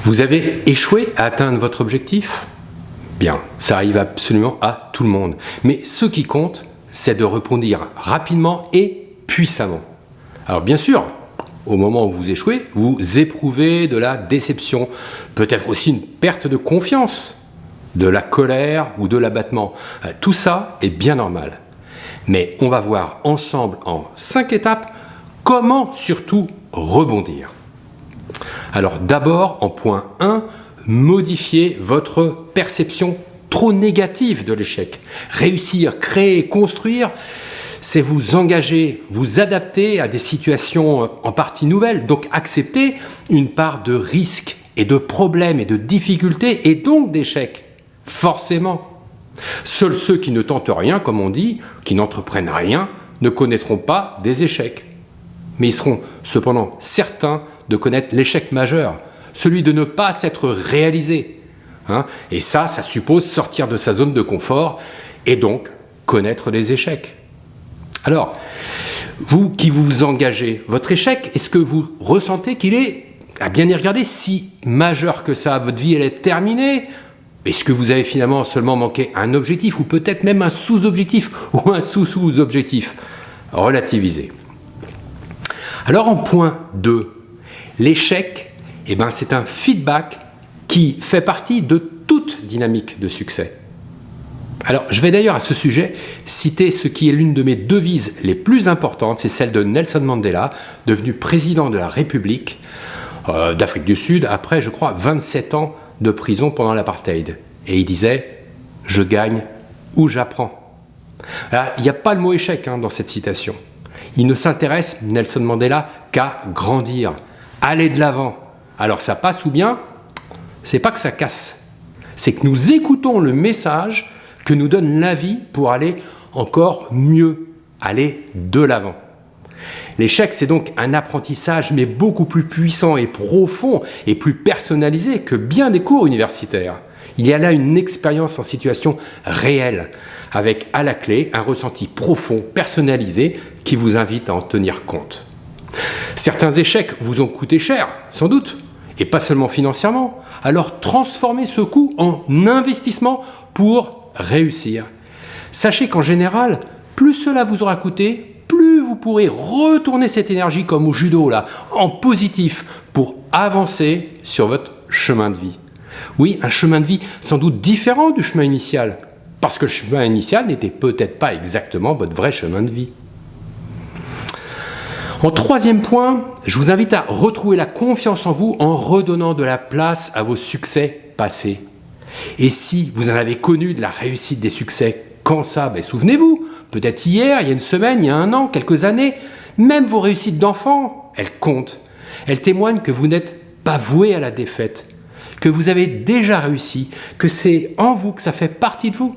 Vous avez échoué à atteindre votre objectif? Bien, ça arrive absolument à tout le monde. Mais ce qui compte, c'est de rebondir rapidement et puissamment. Alors bien sûr, au moment où vous échouez, vous éprouvez de la déception, peut-être aussi une perte de confiance, de la colère ou de l'abattement. Tout ça est bien normal. Mais on va voir ensemble en 5 étapes comment surtout rebondir. Alors d'abord, en point 1, modifiez votre perception trop négative de l'échec. Réussir, créer, construire, c'est vous engager, vous adapter à des situations en partie nouvelles, donc accepter une part de risque et de problèmes et de difficultés et donc d'échecs, forcément. Seuls ceux qui ne tentent rien, comme on dit, qui n'entreprennent rien, ne connaîtront pas des échecs. Mais ils seront cependant certains de connaître l'échec majeur, celui de ne pas s'être réalisé. Et ça suppose sortir de sa zone de confort et donc connaître les échecs. Alors, vous qui vous engagez, votre échec, est-ce que vous ressentez qu'il est, à bien y regarder, si majeur que ça? Votre vie, elle est terminée? Est-ce que vous avez finalement seulement manqué un objectif ou peut-être même un sous-objectif ou un sous-sous-objectif? Relativisez. Alors en point 2, l'échec, c'est un feedback qui fait partie de toute dynamique de succès. Alors je vais d'ailleurs à ce sujet citer ce qui est l'une de mes devises les plus importantes, c'est celle de Nelson Mandela, devenu président de la République d'Afrique du Sud après, je crois, 27 ans de prison pendant l'apartheid. Et il disait « Je gagne ou j'apprends ». Il n'y a pas le mot échec dans cette citation. Il ne s'intéresse, Nelson Mandela, qu'à grandir, aller de l'avant. Alors ça passe ou bien, c'est pas que ça casse. C'est que nous écoutons le message que nous donne la vie pour aller encore mieux, aller de l'avant. L'échec, c'est donc un apprentissage, mais beaucoup plus puissant et profond et plus personnalisé que bien des cours universitaires. Il y a là une expérience en situation réelle, avec à la clé un ressenti profond, personnalisé, qui vous invite à en tenir compte. Certains échecs vous ont coûté cher, sans doute, et pas seulement financièrement. Alors transformez ce coût en investissement pour réussir. Sachez qu'en général, plus cela vous aura coûté, plus vous pourrez retourner cette énergie comme au judo, là, en positif, pour avancer sur votre chemin de vie. Oui, un chemin de vie sans doute différent du chemin initial, parce que le chemin initial n'était peut-être pas exactement votre vrai chemin de vie. En troisième point, je vous invite à retrouver la confiance en vous en redonnant de la place à vos succès passés. Et si vous en avez connu de la réussite des succès, quand ça? Souvenez-vous, peut-être hier, il y a une semaine, il y a un an, quelques années, même vos réussites d'enfant, elles comptent. Elles témoignent que vous n'êtes pas voué à la défaite, que vous avez déjà réussi, que c'est en vous, que ça fait partie de vous.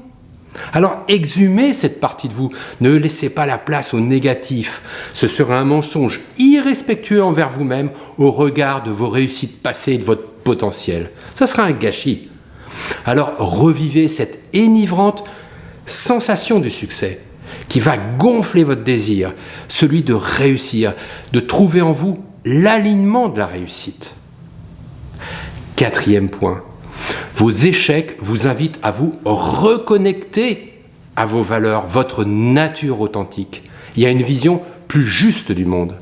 Alors exhumez cette partie de vous, ne laissez pas la place au négatif. Ce sera un mensonge irrespectueux envers vous-même au regard de vos réussites passées et de votre potentiel. Ça sera un gâchis. Alors revivez cette énivrante sensation du succès qui va gonfler votre désir, celui de réussir, de trouver en vous l'alignement de la réussite. Quatrième point. Vos échecs vous invitent à vous reconnecter à vos valeurs, votre nature authentique. Il y a une vision plus juste du monde.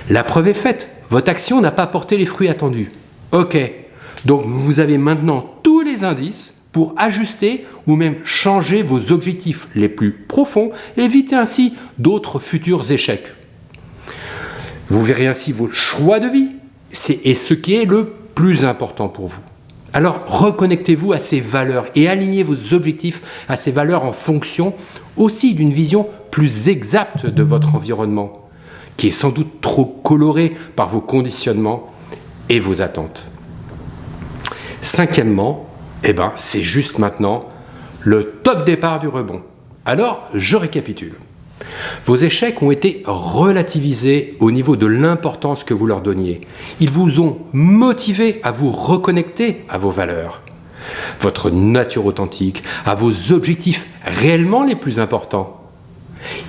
La preuve est faite, votre action n'a pas porté les fruits attendus. Ok, donc vous avez maintenant tous les indices pour ajuster ou même changer vos objectifs les plus profonds et éviter ainsi d'autres futurs échecs. Vous verrez ainsi vos choix de vie et ce qui est le plus important pour vous. Alors reconnectez-vous à ces valeurs et alignez vos objectifs à ces valeurs en fonction aussi d'une vision plus exacte de votre environnement, qui est sans doute trop coloré par vos conditionnements et vos attentes. Cinquièmement, c'est juste maintenant le top départ du rebond. Alors, je récapitule. Vos échecs ont été relativisés au niveau de l'importance que vous leur donniez. Ils vous ont motivé à vous reconnecter à vos valeurs, votre nature authentique, à vos objectifs réellement les plus importants.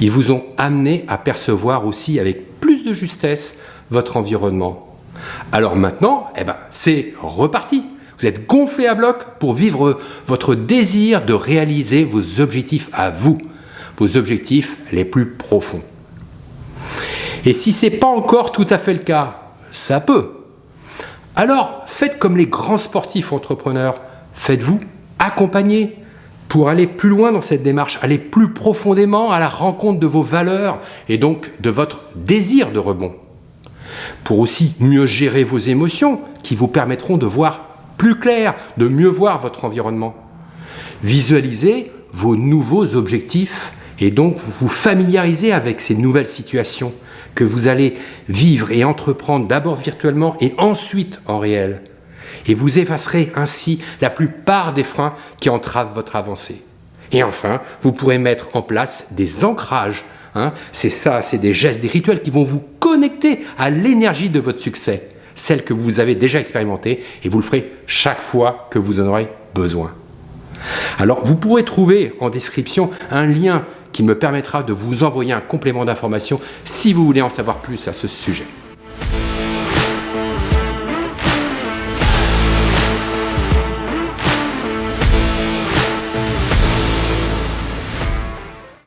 Ils vous ont amené à percevoir aussi avec plus de justesse votre environnement, Alors maintenant, c'est reparti. Vous êtes gonflé à bloc pour vivre votre désir de réaliser vos objectifs à vous, vos objectifs les plus profonds. Et si ce n'est pas encore tout à fait le cas, ça peut. Alors faites comme les grands sportifs entrepreneurs, faites-vous accompagner pour aller plus loin dans cette démarche, aller plus profondément à la rencontre de vos valeurs et donc de votre désir de rebond. Pour aussi mieux gérer vos émotions qui vous permettront de voir plus clair, de mieux voir votre environnement. Visualisez vos nouveaux objectifs et donc vous familiariser avec ces nouvelles situations que vous allez vivre et entreprendre d'abord virtuellement et ensuite en réel. Et vous effacerez ainsi la plupart des freins qui entravent votre avancée. Et enfin, vous pourrez mettre en place des ancrages. C'est des gestes, des rituels qui vont vous connecter à l'énergie de votre succès, celle que vous avez déjà expérimentée, et vous le ferez chaque fois que vous en aurez besoin. Alors, vous pourrez trouver en description un lien qui me permettra de vous envoyer un complément d'information si vous voulez en savoir plus à ce sujet.